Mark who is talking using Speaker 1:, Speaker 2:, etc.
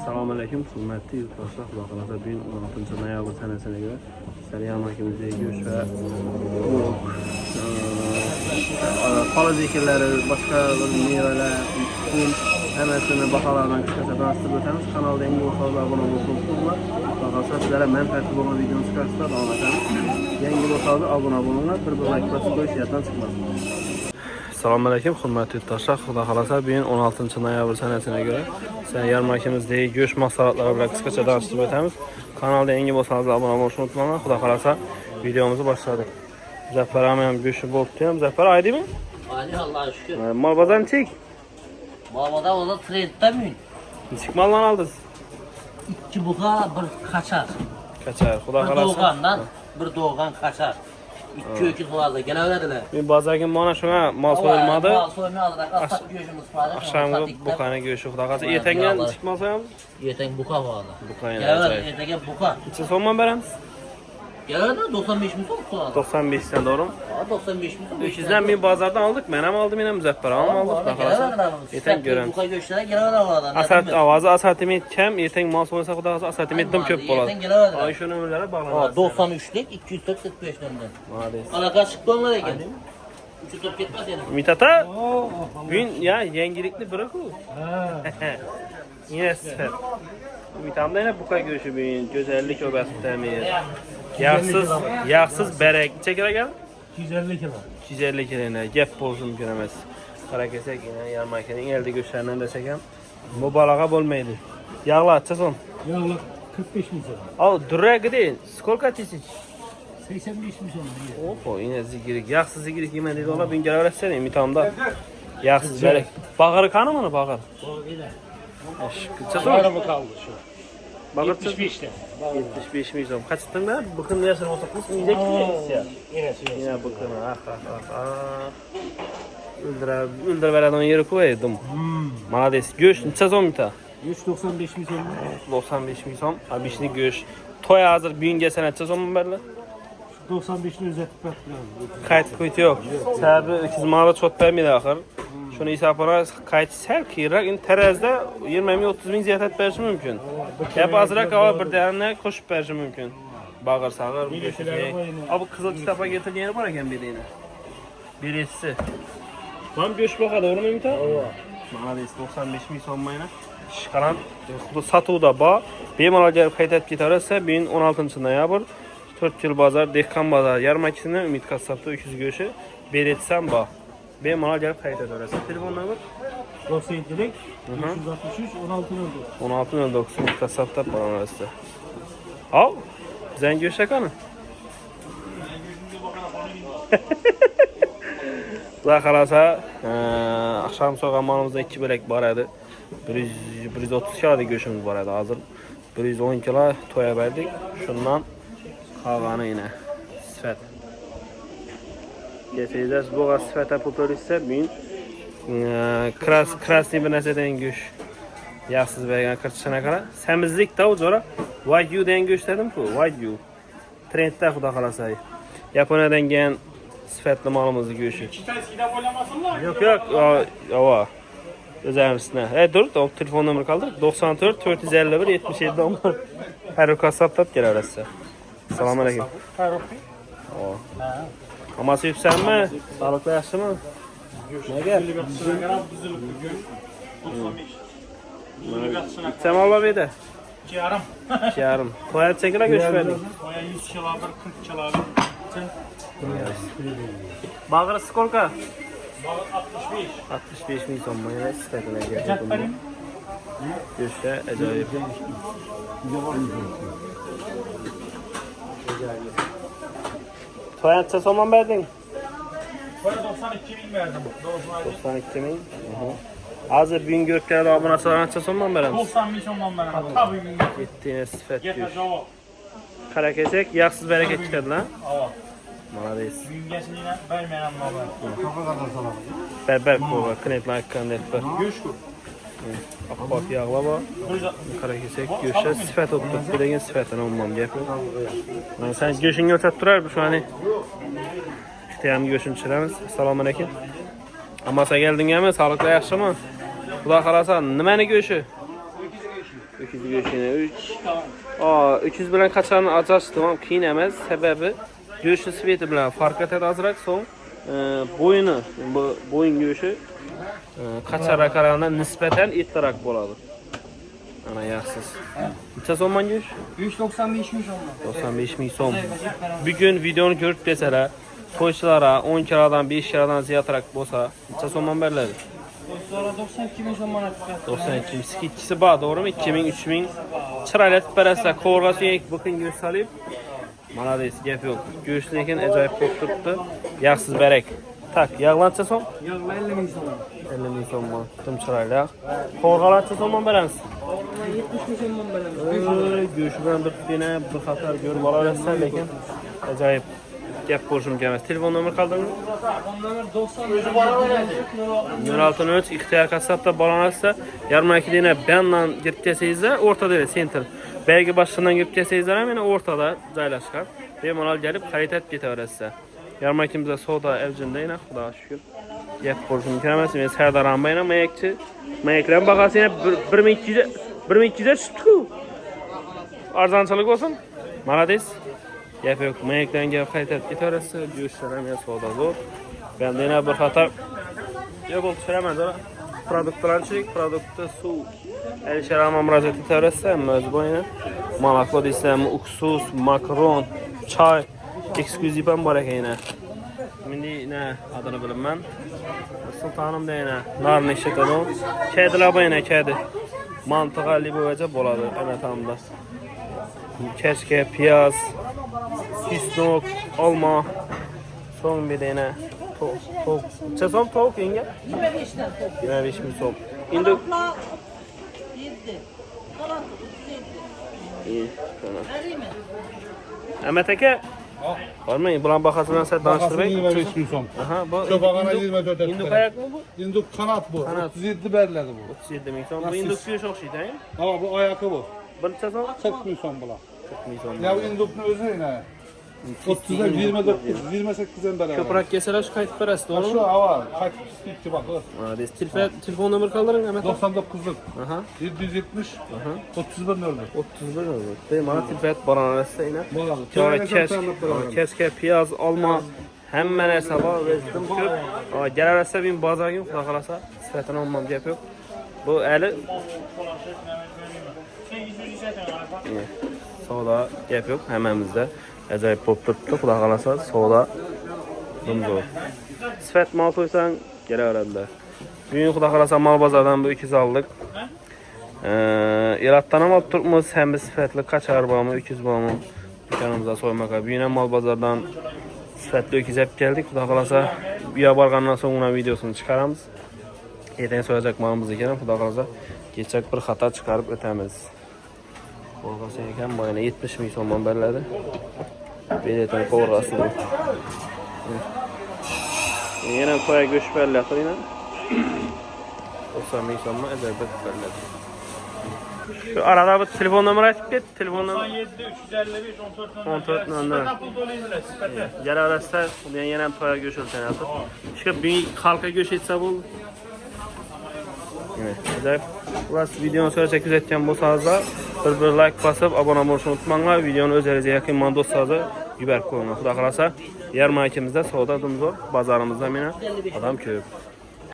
Speaker 1: Assalomu alaykum, hurmatli yurtdoshlar. Xudo xolasa bugun 16-noyabr sanasiga göre sizlarga yarmarkamizda go'sht va qora ekinlari, boshqa mevalar, tuxum hammasini baholardan qisqacha tanishtirib o'tamiz. Kanalda yangi bo'lsangiz obuna bo'linglar. Xudo xolasa sizlarga manfaatli bo'lgan videoni chiqarishlar davom etamiz. Yangi bo'lsangiz obuna bo'linglar, bir like bosib qo'yish yetdan chiqmaz. Assalomu alaykum, hurmatli yurtdoshlar. Xudo xolasa bugun 16-noyabr sanasiga göre sizlarga yarmarkamizdagi go'sht mahsulotlari bilan qisqacha tanishtirib o'tamiz. Kanalda yangi bo'lsangiz obuna bo'lishni unutmanglar. Xudo xolasa videomizni boshladik. Muzaffar ham go'shti bo'libdi. Muzaffar aydimi?
Speaker 2: Aydi, Allohga shukr.
Speaker 1: Mal bozorni chek.
Speaker 2: Mal bozor o'zi trenddami?
Speaker 1: Necha maldan oldingiz?
Speaker 2: 2 buqa, 1 qachar.
Speaker 1: Qachar. Xudo
Speaker 2: Bir
Speaker 1: xolasa.
Speaker 2: doğandan, bir doğan qachar. 2 öküz bo'ladi, kelaveradilar.
Speaker 1: Men bozorga mana shunga mal so'yilmadi.
Speaker 2: Mal so'yilmadi, asfalt go'shtimiz bor.
Speaker 1: Akşamga buqani go'shti. Xudo xolasa ertangi chiqmas qo'yamiz.
Speaker 2: Ertaga buqa bo'ladi.
Speaker 1: Buqa yana.
Speaker 2: Kelaveradi, ertaga buqa.
Speaker 1: Necha so'mdan beramiz?
Speaker 2: Kelaveradi, 95 ming so'm bo'ladi.
Speaker 1: 95 dan doğru mu?
Speaker 2: 95 ming so'm.
Speaker 1: Sizden bir bazardan aldık. Ben hem aldım yine Müzaffer ham aldık. Xudo xolasa. Ertaga ko'ramiz.
Speaker 2: Buqa go'shtlari kelaveradi.
Speaker 1: Asat ovozi asortiment kam, ertaga mal so'ysa Xudo xolasa asortimentdan ko'p bo'ladi.
Speaker 2: Ertaga kelaveradi.
Speaker 1: Ay shu nomerlarga bog'lanadi.
Speaker 2: 93 lik 245 dan.
Speaker 1: Maalesef.
Speaker 2: Alaka chiqqanlar ekan. Uchib ketmas edi.
Speaker 1: Mitata. Bugün ya yangilikni biri ku. Yine süper. Mitamda yine buqa go'shti bugün. Güzellik obası temin. Yağsız berek. Çeker ekan?
Speaker 3: 250 kilo.
Speaker 1: 250 kilone gap bo'lsin mumkin emas. Qara kelsak, yana yarmarkaning elde go'shtlaridan desek ham mubolag'a bo'lmaydi. Yağlar çason.
Speaker 3: Yağlı 45 milyon.
Speaker 1: Al duragide. Сколько тысяч?
Speaker 3: 85 milyon.
Speaker 1: Opo, yine zigirik. Yağsız zigirik yeme dedi ola ben geleversene mitamda. Yağsız berek. Bağırı kanı mı bağır? Çason.
Speaker 3: Bağırı mı kaldı şu?
Speaker 1: Bağır
Speaker 3: 75'te.
Speaker 1: 75 milyon. Kaçtın da? Bıkın yaşını oturtmuş. Yiyecek miyiz ya?
Speaker 3: Yine
Speaker 1: Bıkın. Öldür veren onu yeri koydum. Malades. Göğüş neçe son bir ta?
Speaker 3: 195 milyon.
Speaker 1: 95 milyon. Abi şimdi göğüş. Toy hazır bir gün gelsen neçe son mu berler?
Speaker 3: 95'ini özetip bakıyorum.
Speaker 1: Kayıt kuytu yok. Sebebi 200 mağla çok vermedi akır. Şunu hesapına kayıt ser ki terazide 20-30 bin ziyaret verişi mümkün. Hep azırak hava bir değerine koşup verişi mümkün. Bağır sağır. Abi kızıl kitapa getirdiğini var eken birine. Birisi. Tam göç baka doğru mu imtihan? Malades 95 milyon mayına. Şikaran satı da bağ. Benim alacağım kayıt et gitarırsa 16-noyabr 4 yıl bazar, dehkan bazar yarmarkasına Ümit Kasap'ta 300 göçü belirtsem bağ. Benim alacağım kayıt et orası. Telefon numara?
Speaker 3: 97'lik 363 16
Speaker 1: 16.09 Ümit Kasap'ta falan orası. Al. Bizden göçek hanı. Xudo xolasa akşam soğan malımızda 2 bölek var edi. 130 kilo go'shtimiz bor edi hozir. 110 kilo to'ya berdik. Shundan qolgani yine sifat. Geçeceğiz bu sifata popülerse bugün krasniy bir narsadan go'sht. Yağsız bergan kirtishana qara. Semizlik da o'zora Wagyu degan go'sht dedim-ku, Wagyu. Trendda xudo xolasa. Yaponiyadan kelgan sifatli malımızı go'shti. Yok. Ava. Özəmsinə. Dur, telefon nömrə qaldır. 94 451 77 10. Hər kasapda gələr sizə. Salam əleykum. Aması yüksəlmə? Sağlıqlı yaxşımı? Nə gəl? Yüksəm Allah verdi.
Speaker 3: 2,5.
Speaker 1: 2,5. Toyat çəkilə göç verdik.
Speaker 3: Toya 100 kilo, 40 kilo.
Speaker 1: Bağırı skolka?
Speaker 3: 65.
Speaker 1: 65 milyon mayına sifətine gəldi. Göçdə əcayip. Toyan neçə soman verdin?
Speaker 3: Toya 92 bin verdim.
Speaker 1: 92 min. Hazır bugün görkələrdə abunasılar neçə soman verəm?
Speaker 3: 90 milyondan verdim. Tabii gün getir.
Speaker 1: Getdiyinə sifət
Speaker 3: Getir
Speaker 1: göç.
Speaker 3: cevap.
Speaker 1: Qara keçək, yağsız bərəkət çıxadı lan.
Speaker 3: Ava.
Speaker 1: Malades.
Speaker 3: Gün geçsin yine vermeyen baba.
Speaker 1: Bərbər kova, knetlə haqqında etbər.
Speaker 3: Göç kur.
Speaker 1: Akbak yağla var. Qara keçək, göçə sifət otdur. Bir dəgən sifətini olmam gəpir. Sən göçün götət durar bu şu an. İhtiyam göçün çirəmiz. Assalamu aleykum. Amasa gəldin gəlmə, sağlıqlı yaxşı mı? Xudo xolasa, niməni göçü? Öküz göğüşüne 3. Öküz bilen kaçarını açtım ama qiyin emas. Sebebi göğüşün sveti bilen fark etadi azroq. So'ng boynu, bu boyun göğüşü kaçara qaraganda nisbatan ettiroq bo'ladi. Ana yaxshiz. Necha so'mman göğüş?
Speaker 4: 395 ming so'm.
Speaker 1: 95 ming so'm. Bugun videoni ko'rib desalar, to'ychilara 10 kilodan 5 kilodan ziyodroq bo'lsa, necha so'mman beriladi?
Speaker 4: Sonra 92 ming so'm manat.
Speaker 1: 92 ming. Ikkisi bor, to'g'rimi? 2000, 3000 chiroylatib berasizlar. Qo'rg'asi yek buqin go'sht solib. Malades, gap yo'q. Go'sht lekin ajoyib bo'lib turibdi. Yaxsiz barak. Tak, yog'lancha so'm?
Speaker 4: Yog'lar 50 ming so'm.
Speaker 1: 50 ming so'm. Tim chiroyli. Qo'rg'alarcha so'mman beramiz.
Speaker 4: 70 ming so'm beramiz.
Speaker 1: Go'sht bilan bir dena bir xatar ko'rib olasizlar, lekin ajoyib gap ko'rishim kerak. Telefon nomer qoldingmi?
Speaker 4: Nomer 90
Speaker 1: 063 ixtiyor kasabda bolansizda 22 dena bandan girib kelsangizlar, o'rtada sentr. Belgi boshqadan girib kelsangizlar ham yana o'rtada joylashgan. Bemalol kelib xarid etib ketaverasizlar. 22 savdo avjindayna, xudo shukr. Gap ko'rishim kerak. Men Sardaram bayna mayakchi. Mayaklar bag'asi 1200 chiqdi-ku. Arzonchilik bo'lsin. Malades. Gap yo'q. Mayakdan gap qaytarib ketaverasiz. Go'shtlar ham savdo zo'r. Bendena bir xatar yo'q tushiraman da. Produktlarchilik, produktda suv. Alisharama murojaat etaverasiz. O'z bo'yina. Moloko deysizmi, uksus, makaron, choy, eksklyuziv ham bor ekan. Mendi ne adını bilinmem. Sultanım deyine. Narını işletiyorum. Kediler bayına kedi. Mantığa libovaca boladı. Ana tamda. Keşke, piyaz, pisnok, olma. Son bir deyine. Tok. Çesom tok yenge?
Speaker 5: 25'ten top.
Speaker 1: 25 bin soğuk. İndik.
Speaker 5: Topla 7. Kalan 37.
Speaker 1: İyi. Tamam.
Speaker 5: Vereyim mi?
Speaker 1: Ahmet Eke. Var mı? Bulan bakasından sen danıştırmayın.
Speaker 6: 25 bin so'm.
Speaker 1: Aha, bu
Speaker 6: Çobağına 24 et.
Speaker 1: İnduk ayak mı bu?
Speaker 6: İnduk kanat bu.
Speaker 1: Kanat.
Speaker 6: 37 beriladi bu.
Speaker 1: 37 bin soğuk. Bu induk diyor çok şey değil mi?
Speaker 6: Ama bu ayakı bu.
Speaker 1: Bu neçə soğuk?
Speaker 6: 40 bin so'm bular.
Speaker 1: 40 bin soğuk.
Speaker 6: Ya bu indukun özü ne? 30'a 29, 28'den beraber.
Speaker 1: Köpürak keseler şu kayıt parası doğru
Speaker 6: Şu
Speaker 1: mu?
Speaker 6: hava, kaç pislikçi bak.
Speaker 1: Telefon numara kaldırın Ahmet.
Speaker 6: 99'luk.
Speaker 1: Aha.
Speaker 6: 770,
Speaker 1: Aha.
Speaker 6: 31 nerede?
Speaker 1: 31 oldu. Değil mi? Bana telefon baran arası yine.
Speaker 6: Bakalım.
Speaker 1: Keşke piyaz alma. Hemen hesaba verdim köp. Gel arası bir bazar gün kulak alasa. Sıfırdan olmam gap yok. Bu eli. Soda gap yok hemenimizde. Acayip pop tuttu kulak alasa soda. Dumzo. Sıfat mal soysan gele öğrendiler. Bugün kulak alasa mal bazardan bu ikiz aldık. İrattan ama tutmuş hem bir sıfatlı kaçar bağımı, ikiz bağımı dükkanımıza soymaka. Bugün mal bazardan sıfatlı ikiz hep geldik. Kulak alasa bir bargandan sonra videosunu çıkarırız. Eden soyacak malımız iken kulak alasa geçecek bir hata çıkarıp ötemiz. Korgası iken boyuna 70 bin so'mdan beriladi. Beleten korgası bu. Yana koya göç beriladi yine. 90 bin so'mdan acayip beriladi. Şu arada bir telefon numarası aytib ket. Telefon numarası
Speaker 3: 97 355
Speaker 1: 14 00. Gel arasida men yana to'ya go'sht o'lchanyapti. Shu bir xalqqa go'sht etsa bo'ldi. Acayip. Ular videoni so'racha kuzatgan bo'lsangizlar, bir like bosib, obuna bo'lishni unutmanglar. Videoni o'zingizga yaqin do'stlarga yuborib qo'yinglar. Xudo xolasa, yarmarkamizda savdo dumzor, bozorimizda meni odam ko'p.